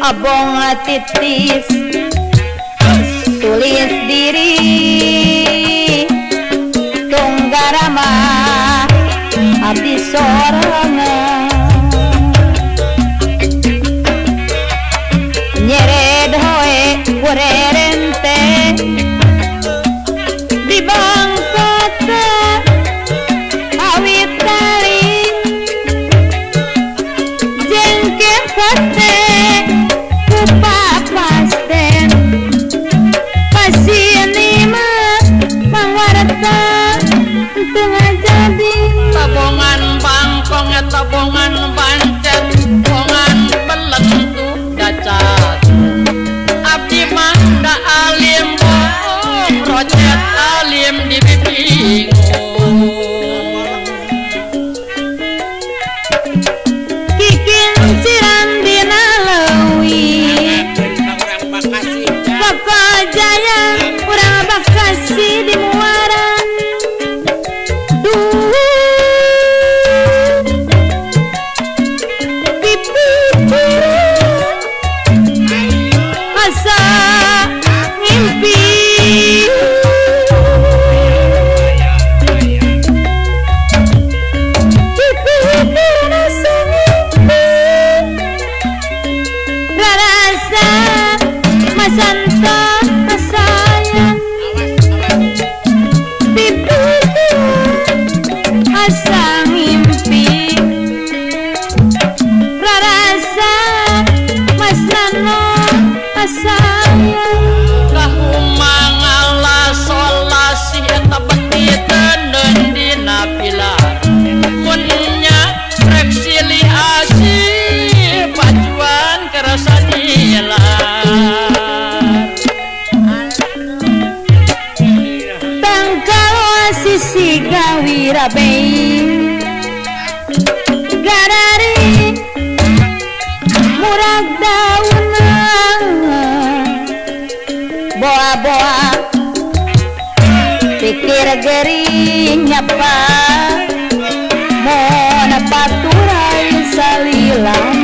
abong titis tulis diri tunggarama abdi sorangan nyered hoe kurerente di bangkata awit tali jengke pate kupa pasten pasien lima mangwarta tengah jadi tabongan bangkong tabongan bancet bongan belentu dacat abdi mah da alim project alim di bingung kikin ciran dina leuwih pokok jaya urang Bakasi di muara asa ngimpi rasa masanta masayang pipi asa ngimpi rasa mas nano asayang kahumang Allah solasi eta betiteun dina pilar munnya reksiliasi pacuan kerasa nilar tangkal sisi gawira bei garari murag dauna boa-boa pikir gering nyapa mau napaturai salila